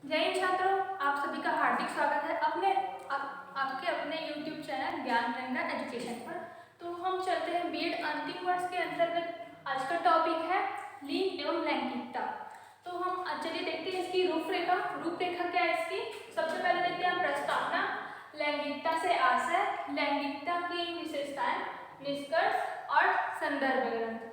जय हिंद छात्रों, आप सभी का हार्दिक स्वागत है आपके अपने YouTube चैनल ज्ञान गंगा एजुकेशन पर। तो हम चलते हैं बीएड अंतिम वर्ष के अंतर्गत। आज का टॉपिक है लिंग एवं लैंगिकता। तो हम चलिए देखते हैं इसकी रूपरेखा क्या है इसकी। सबसे पहले देखते हैं हम प्रस्तावना, लैंगिकता से आशय, लैंगिकता की विशेषताएं, निष्कर्ष और संदर्भ ग्रंथ।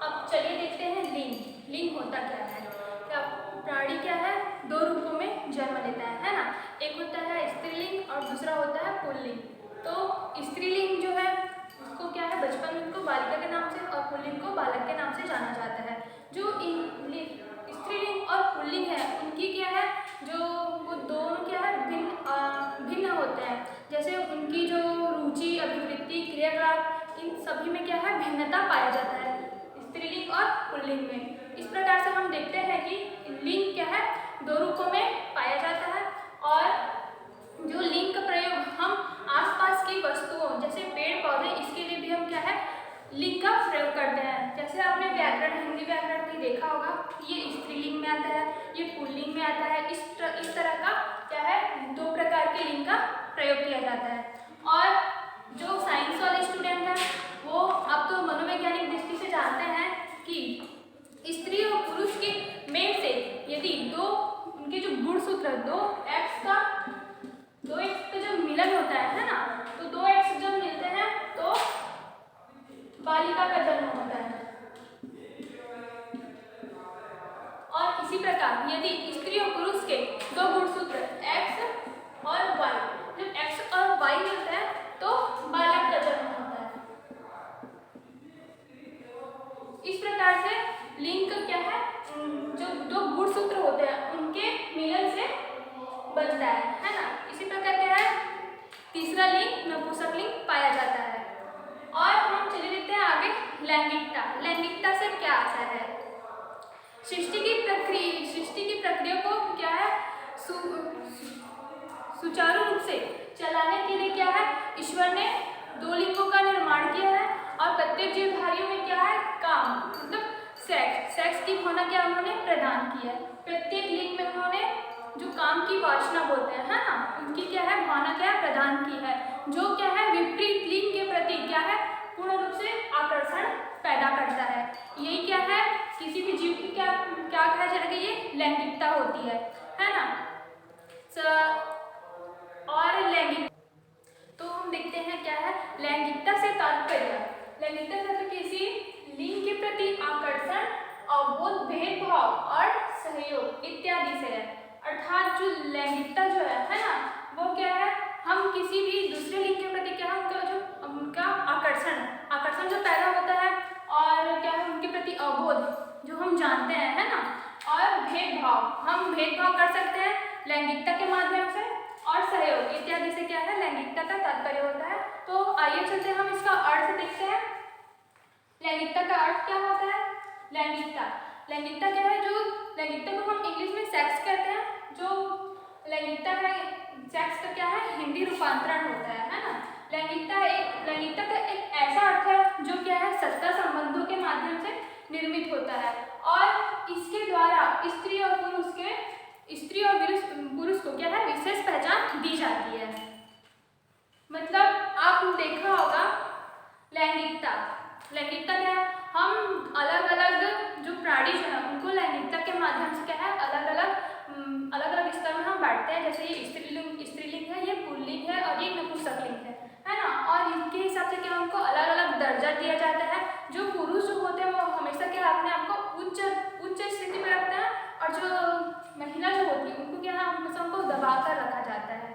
अब चलिए देखते हैं लिंग। लिंग होता क्या है? क्या प्राणी क्या है? दो रूपों में जन्म लेता है ना। एक होता है स्त्रीलिंग और दूसरा होता है पुल्लिंग। तो स्त्रीलिंग जो है उसको क्या है, बचपन में उनको बालिका के नाम से और पुल्लिंग को बालक के नाम से जाना जाता है। जो स्त्रीलिंग और पुल्लिंग है उनकी क्या है, जो वो दोनों क्या है भिन्न होते हैं। जैसे उनकी जो रुचि, अभिवृत्ति, क्रियाकलाप, इन सभी में क्या है भिन्नता पाया जाता है स्त्रीलिंग और पुल्लिंग में। इस प्रकार से हम देखते हैं कि लिंग क्या है, दो रूपों में पाया जाता है। और जो लिंग का प्रयोग हम आसपास की वस्तुओं जैसे पेड़ पौधे, इसके लिए भी हम क्या है लिंग का प्रयोग करते हैं। जैसे आपने व्याकरण, हिंदी व्याकरण भी देखा होगा, ये स्त्रीलिंग में आता है, ये पुल्लिंग में आता है। इस तरह का क्या है, दो प्रकार के लिंग का प्रयोग किया जाता है। और जो साइंस वाले स्टूडेंट हैं वो अब तो मनोवैज्ञानिक दृष्टि से जानते हैं कि स्त्री और पुरुष के मेल से यदि दो उनके जो गुणसूत्र दो एक्स का जो मिलन होता है ना, तो दो एक्स जब मिलते हैं तो बालिका का जन्म होता है। और इसी प्रकार यदि स्त्री और पुरुष के दो गुणसूत्र एक्स और वाई, जब एक्स और वाई मिलते हैं तो बालक का जन्म होता है। इस प्रकार से लिंग क्या है, जो दो गुणसूत्र होते हैं उनके मिलन से बनता है ना। इसी प्रकार क्या है, तीसरा लिंग नपुंसक लिंग पाया जाता है। और हम चलिए देखते हैं आगे लैंगिकता। लैंगिकता से क्या आशय है? सृष्टि की प्रक्रिया को क्या है सुचारू रूप से चलाने के लिए क्या है, ईश्वर ने दो लिंगों का निर्माण किया है। और प्रत्येक जीवधारियों में क्या है, काम मतलब सेक्स की भावना क्या उन्होंने प्रदान की है। प्रत्येक लिंग में उन्होंने जो काम की वासना बोलते हैं है ना, उनकी क्या है भावना क्या है प्रदान की है, जो क्या है विपरीत लिंग के प्रति क्या है पूर्ण रूप से आकर्षण पैदा करता है। यही क्या है किसी भी जीव की क्या कहा जाएगा, ये लैंगिकता होती है ना। और लैंगिक तो हम देखते हैं क्या है लैंगिकता से तात्पर्य। लैंगिकता से किसी लिंग के प्रति आकर्षण, अवबोध, भेदभाव और सहयोग इत्यादि से है। अर्थात जो लैंगिकता जो है ना, वो क्या है हम किसी भी दूसरे लिंग के प्रति क्या है उनका आकर्षण जो पैदा होता है, और क्या है उनके प्रति अवबोध जो हम जानते हैं है ना, और भेदभाव हम भेदभाव कर सकते हैं लैंगिकता के माध्यम से, और सहयोग इत्यादि से क्या है लैंगिकता का तात्पर्य होता है। तो आइए चलते हम इसका अर्थ देखते हैं। लैंगिकता का अर्थ क्या होता है? लैंगिकता क्या है, जो लैंगिकता को हम इंग्लिश में सेक्स कहते हैं। जो लैंगिकता है सेक्स का क्या है हिंदी रूपांतरण होता है ना। लैंगिकता का एक ऐसा अर्थ है जो क्या है सत्ता संबंधों के माध्यम से निर्मित होता है, और इसके द्वारा स्त्री और पुरुष को क्या है विशेष पहचान दी जाती है। मतलब आप देखा होगा लैंगिकता क्या है, हम अलग अलग जो प्राणी जो है उनको लैंगिकता के माध्यम से क्या है अलग अलग स्तर में हम बांटते हैं। जैसे ये स्त्रीलिंग है, ये पुल्लिंग है और ये नपुंसक लिंग है ना। और इनके हिसाब से क्या उनको अलग अलग दर्जा दिया जाता है। जो पुरुष जो होते हैं वो हमेशा क्या अपने आप को उच्च स्थिति में रखते हैं, और जो महिला जो होती है उनको क्या हमेशा उनको दबा कर रखा जाता है।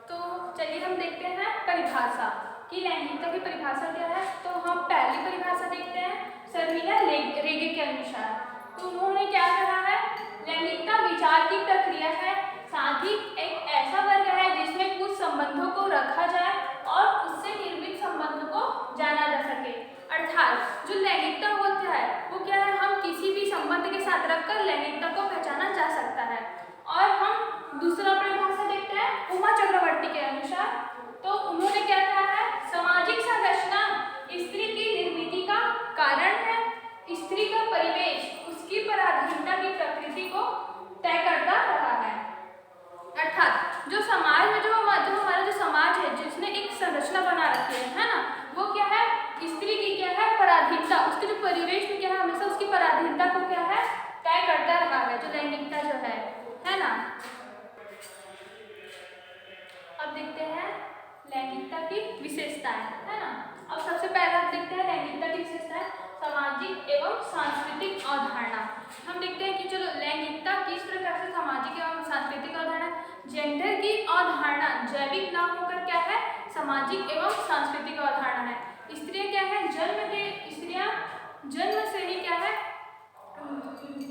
तो चलिए हम देखते हैं परिभाषा कि लैंगिकता की परिभाषा क्या है। तो हम पहली परिभाषा देखते हैं शर्मिला रेगे के अनुसार। तो उन्होंने क्या कहा है, लैंगिकता विचार की प्रक्रिया है, साथ ही एक ऐसा वर्ग है जिसमें कुछ संबंधों को रखा जाए और उससे निर्मित संबंध को जाना जा सके। अर्थात जो लैंगिकता होता है वो क्या है हम किसी भी संबंध के साथ रखकर लैंगिकता को पहचाना जा सकता है। और हम दूसरा परिभाषा देखते हैं उमा चक्रवर्ती के अनुसार। तो उन्होंने क्या कहा है, सामाजिक संरचना स्त्री की निर्मिति का कारण है। स्त्री पराधीनता, उसके जो परिवेश में क्या है हमेशा उसकी पराधीनता को क्या है तय करता रहा है, जो लैंगिकता जो है ना। अब देखते हैं लैंगिकता की विशेषताएं, है ना। अब सबसे पहले हम देखते हैं लैंगिकता की विशेषताएं, सामाजिक एवं सांस्कृतिक अवधारणा। हम देखते हैं कि चलो लैंगिकता किस प्रकार से सामाजिक एवं सांस्कृतिक अवधारणा, जेंडर की अवधारणा जैविक ना होकर क्या है सामाजिक एवं सांस्कृतिक अवधारणा है। स्त्रियां क्या है स्त्रियां जन्म से ही क्या है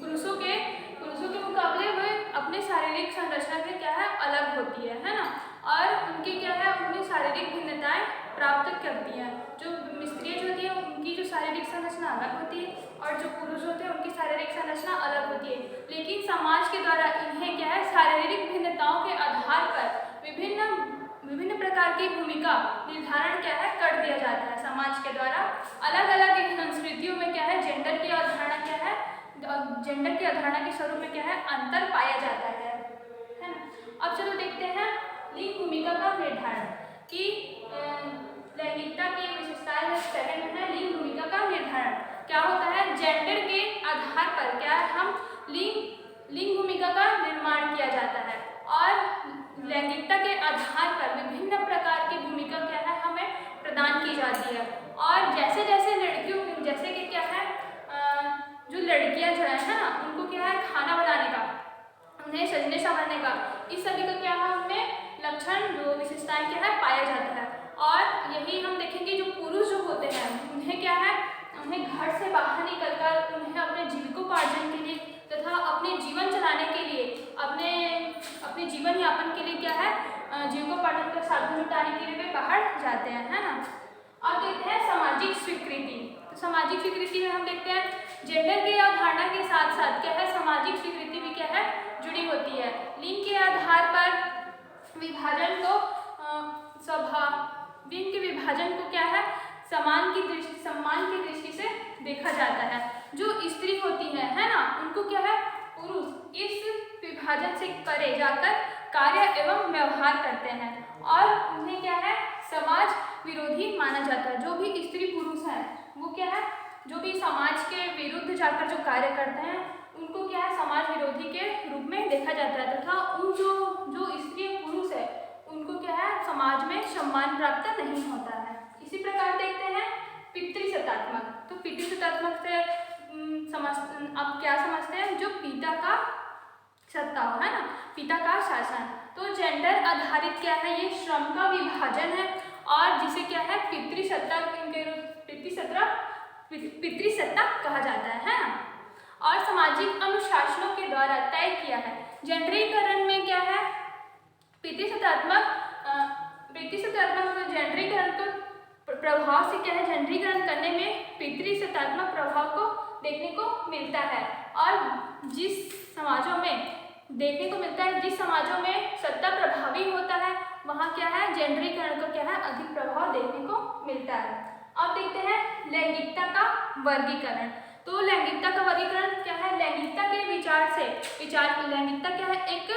पुरुषों के मुकाबले वे अपने शारीरिक संरचना से क्या है अलग होती है ना, और उनकी क्या है अपनी शारीरिक भिन्नताएं प्राप्त करती हैं। जो स्त्रियां जो होती है उनकी जो शारीरिक संरचना अलग होती है और जो पुरुष होते हैं उनकी शारीरिक संरचना अलग होती है, लेकिन समाज के द्वारा इन्हें क्या है शारीरिक भिन्नताओं के आधार पर विभिन्न प्रकार की भूमिका निर्धारण क्या है कर दिया जाता है। समाज के द्वारा अलग अलग संस्कृतियों में क्या है जेंडर की अवधारणा क्या है, जेंडर की अवधारणा के स्वरूप में क्या है अंतर पाया जाता है ना। अब चलो देखते हैं लिंग भूमिका का निर्धारण कि लैंगिकता की विशेषताएं में सेकंड में है लिंग भूमिका का निर्धारण। क्या होता है जेंडर के आधार पर क्या है हम लिंग भूमिका का निर्माण किया जाता है, और लैंगिकता के आधार पर विभिन्न प्रकार की भूमिका क्या है हमें प्रदान की जाती है। और जैसे जैसे लड़कियों जैसे कि क्या है जो लड़कियां जो है ना उनको क्या है खाना बनाने का, उन्हें सजने संवरने का, इस सभी का क्या है हमें लक्षण जो विशेषताएं क्या है पाया जाता है। और यही हम देखेंगे जो पुरुष जो होते हैं उन्हें क्या है उन्हें घर से बाहर निकलकर उन्हें अपने जीविकोपार्जन के लिए तथा अपने जीवन चलाने के लिए अपने जीवन यापन के लिए क्या है जीविकोपार्जन का साधन जुटाने के लिए वे बाहर जाते हैं, है ना। अब देखते हैं सामाजिक स्वीकृति। तो सामाजिक स्वीकृति में हम देखते हैं जेंडर की अवधारणा के साथ साथ क्या है सामाजिक स्वीकृति भी क्या है जुड़ी होती है। लिंग के आधार पर विभाजन को लिंग के विभाजन को क्या है सम्मान की दृष्टि से देखा जाता है। जो स्त्री होती है ना उनको क्या है पुरुष इस विभाजन से परे जाकर कार्य एवं व्यवहार करते हैं और उन्हें क्या है समाज विरोधी माना जाता है। जो भी स्त्री पुरुष है वो क्या है जो भी समाज के विरुद्ध जाकर जो कार्य करते हैं उनको क्या है समाज विरोधी के रूप में देखा जाता है, तथा उन जो स्त्री पुरुष है उनको क्या है समाज में सम्मान प्राप्त नहीं होता है। इसी प्रकार देखते हैं पितृसत्तात्मक। तो पितृसत्तात्मक से अब क्या समझते हैं जो पिता का सत्ता हो, है ना, पिता का शासन। तो जेंडर आधारित क्या है ये श्रम का विभाजन है और जिसे क्या है पितृसत्ता कहा जाता है ना। और सामाजिक अनुशासनों के द्वारा तय किया है। जेंडरीकरण में क्या है पितृसत्तात्मक जेंडरीकरण को प्रभाव से क्या है जेंडरीकरण करने में पितृसत्तात्मक प्रभाव को देखने को मिलता है। और जिस समाजों में देखने को मिलता है जिस समाजों में सत्ता प्रभावी होता है वहाँ क्या है जेंडरीकरण को क्या है अधिक प्रभाव देखने को मिलता है। अब देखते हैं लैंगिकता का वर्गीकरण। तो लैंगिकता का वर्गीकरण क्या है लैंगिकता के लैंगिकता क्या है एक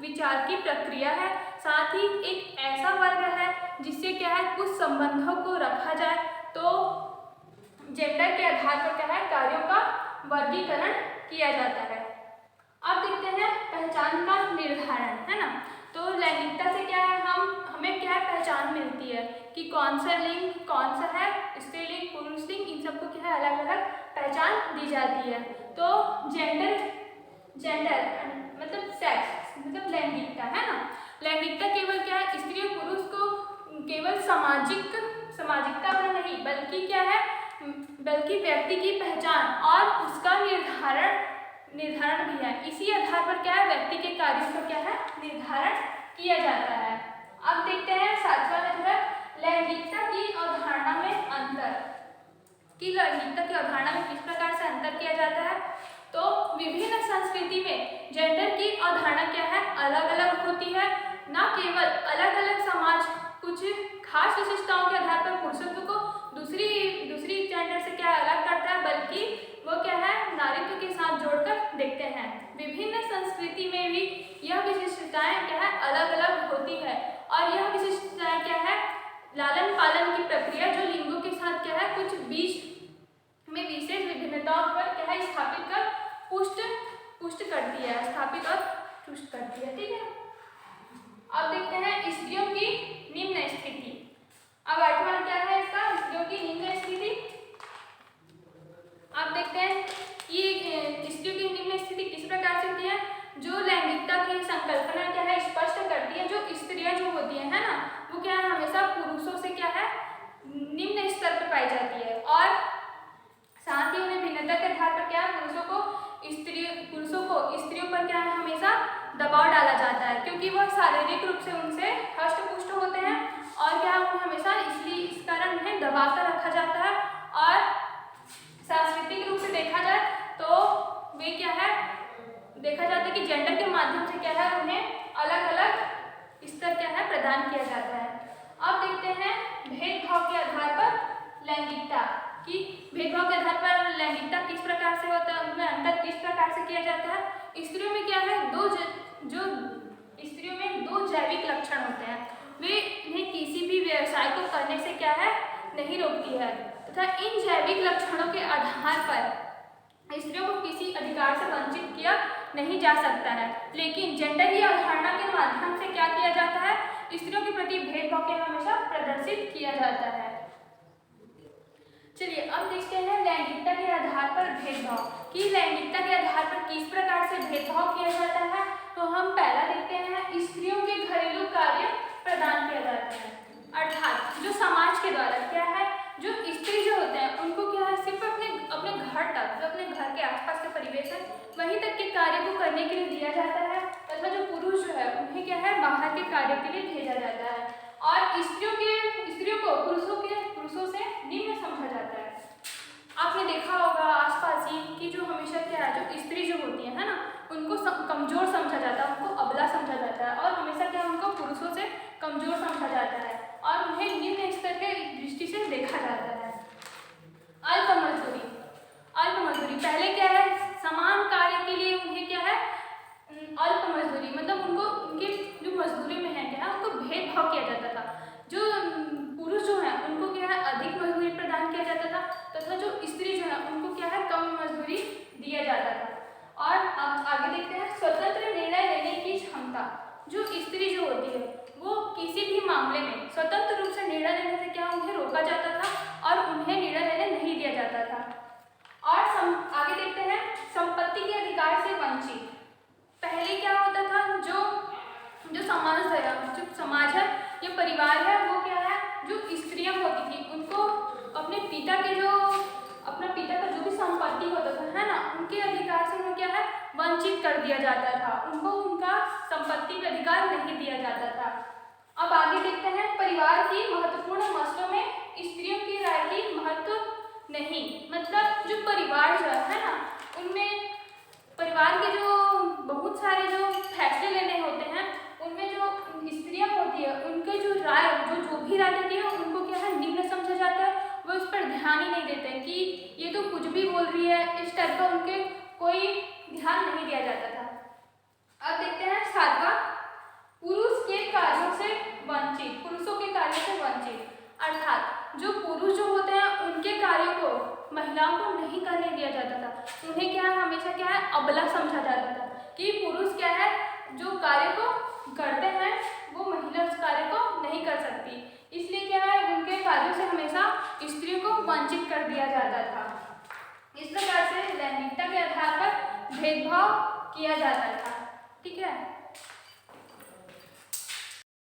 विचार की प्रक्रिया है, साथ ही एक ऐसा वर्ग है जिससे क्या है कुछ संबंधों को रखा जाए तो जेंडर के आधार पर क्या है कार्यों का वर्गीकरण किया जाता है। अब देखते हैं पहचान का निर्धारण, है ना। तो लैंगिकता से क्या है हमें क्या पहचान मिलती है कि कौन सा लिंग कौन सा है, स्त्रीलिंग पुरुषलिंग, इन सबको क्या है अलग अलग पहचान दी जाती है। तो जेंडर मतलब सेक्स मतलब लैंगिकता, है ना। लैंगिकता केवल क्या है स्त्री और पुरुष को केवल सामाजिकता पर नहीं बल्कि क्या है बल्कि व्यक्ति की पहचान और उसका निर्धारण भी है। इसी आधार पर क्या है व्यक्ति के कार्यों का क्या है निर्धारण किया जाता है। अब देखते हैं सातवां मतलब लैंगिकता की अवधारणा में अंतर कि लैंगिकता की अवधारणा में किस प्रकार से अंतर किया जाता है। तो विभिन्न संस्कृति में जेंडर की अवधारणा क्या है अलग अलग होती है। न केवल अलग अलग समाज कुछ खास विशेषताओं के आधार पर पुरुषत्व को दूसरी जेंडर से क्या अलग करता है बल्कि वो क्या है नारीत्व के साथ जोड़कर देखते हैं। विभिन्न संस्कृति में भी यह विशेषताएं क्या है अलग अलग होती है और यह विशेषताएं क्या है लालन पालन की प्रक्रिया जो लिंगों के साथ क्या है कुछ बीज स्थापित कर पुष्ट करती है, स्थापित और पुष्ट करती है। ठीक है, अब देखते हैं स्त्रियों की निम्न स्थिति। अब 8वां क्या है इसका, स्त्रियों की निम्न स्थिति। आप देखते हैं कि स्त्रियों की निम्न स्थिति किस प्रकार से होती है, जो लैंगिकता की संकल्पना क्या है स्पष्ट करती है। जो स्त्रियां जो होती है ना, वो क्या है हमेशा पुरुषों से क्या है निम्न स्तर पर पाई जाती है, और साथ ही उन्हें भिन्नता के आधार पर क्या है पुरुषों को स्त्रियों पर क्या है हमेशा दबाव डाला जाता है, क्योंकि वह शारीरिक रूप से उनसे हष्ट-पुष्ट होते हैं, और क्या उन्हें हमेशा इसलिए इस कारण उन्हें दबा कर रखा जाता है। और सांस्कृतिक रूप से देखा जाए तो वे क्या है देखा जाता है कि जेंडर के माध्यम से क्या है उन्हें अलग अलग स्तर क्या है प्रदान किया जाता है। अब देखते हैं भेदभाव के आधार पर लैंगिकता कि भेदभाव के आधार पर लैंगिकता किस प्रकार से होता है, उनमें अंतर किस प्रकार से किया जाता है। स्त्रियों में क्या है स्त्रियों में दो जैविक लक्षण होते हैं, वे इन्हें किसी भी व्यवसाय को करने से क्या है नहीं रोकती है, तथा इन जैविक लक्षणों के आधार पर स्त्रियों को किसी अधिकार से वंचित किया नहीं जा सकता है। लेकिन जेंडर की अवधारणा के माध्यम से क्या किया जाता है, स्त्रियों के प्रति भेदभाव के हमेशा प्रदर्शित किया जाता है। चलिए अब देखते हैं लैंगिकता के आधार पर भेदभाव कि लैंगिकता के आधार पर किस प्रकार से भेदभाव किया जाता है। तो हम पहला देखते हैं स्त्रियों के घरेलू कार्य प्रदान किया जाता है, अर्थात जो समाज के द्वारा क्या है जो स्त्री जो होते हैं उनको क्या है सिर्फ अपने घर तक, जो अपने घर के आसपास के परिवेश है वहीं तक के कार्य को करने के लिए दिया जाता है, तथा जो पुरुष जो है उन्हें क्या है बाहर के कार्यों के लिए भेजा जाता है, और स्त्रियों को पुरुषों से निम्न समझा जाता है। आपने देखा होगा आसपास ही कि जो हमेशा क्या है जो स्त्री जो होती है ना उनको कमजोर समझा जाता है, उनको अबला समझा जाता है, और हमेशा क्या उनको पुरुषों से कमजोर समझा जाता है और उन्हें निम्न स्तर के दृष्टि से देखा जाता है। अल्प मजदूरी पहले क्या है समान कार्य के लिए उन्हें क्या है अल्प मजदूरी मतलब उनके जो मजदूरी में है क्या है उनको भेदभाव किया जाता था। जो पुरुष जो है उनको क्या है अधिक मजदूरी प्रदान किया जाता था, तथा जो स्त्री जो है उनको क्या है कम मजदूरी दिया जाता था। और अब आगे देखते हैं स्वतंत्र निर्णय लेने की क्षमता। जो स्त्री जो होती है वो किसी भी मामले में स्वतंत्र रूप से निर्णय लेने से क्या उन्हें रोका जाता था और उन्हें निर्णय लेने नहीं दिया जाता था। और आगे देखते हैं संपत्ति के अधिकार से वंचित। पहले क्या होता था जो समाज है ये परिवार है वो क्या है जो स्त्रियां होती थी उनको अपने पिता का जो भी संपत्ति होता था है ना उनके अधिकार से उन्हें क्या है वंचित कर दिया जाता था, उनको उनका संपत्ति पे अधिकार नहीं दिया जाता था। अब आगे देखते हैं परिवार की महत्वपूर्ण मसलों में स्त्रियों की राय की महत्व नहीं, मतलब जो परिवार जो है ना उनमें परिवार के जो बहुत सारे जो फैसले लेने होते हैं उनमें जो स्त्रियां होती है उनके जो राय जो भी राय देती है उनको क्या है निम्न समझा जाता है, वो उस पर ध्यान ही नहीं देते हैं कि ये तो कुछ भी बोल रही है, इस टाइप का उनके कोई ध्यान नहीं दिया जाता था। अब देखते हैं 7वां पुरुषों के कार्यों से वंचित, अर्थात जो पुरुष जो होते हैं उनके कार्यों को महिलाओं को नहीं करने दिया जाता था, उन्हें क्या है हमेशा क्या है अबला समझा जाता था कि पुरुष क्या है जो कार्य को करते हैं वो महिला उस कार्य को नहीं कर सकती, इसलिए क्या है उनके कार्यों से हमेशा स्त्रियों को वंचित कर दिया जाता था। इस प्रकार से लैंगिकता के आधार पर भेदभाव किया जाता था। ठीक है।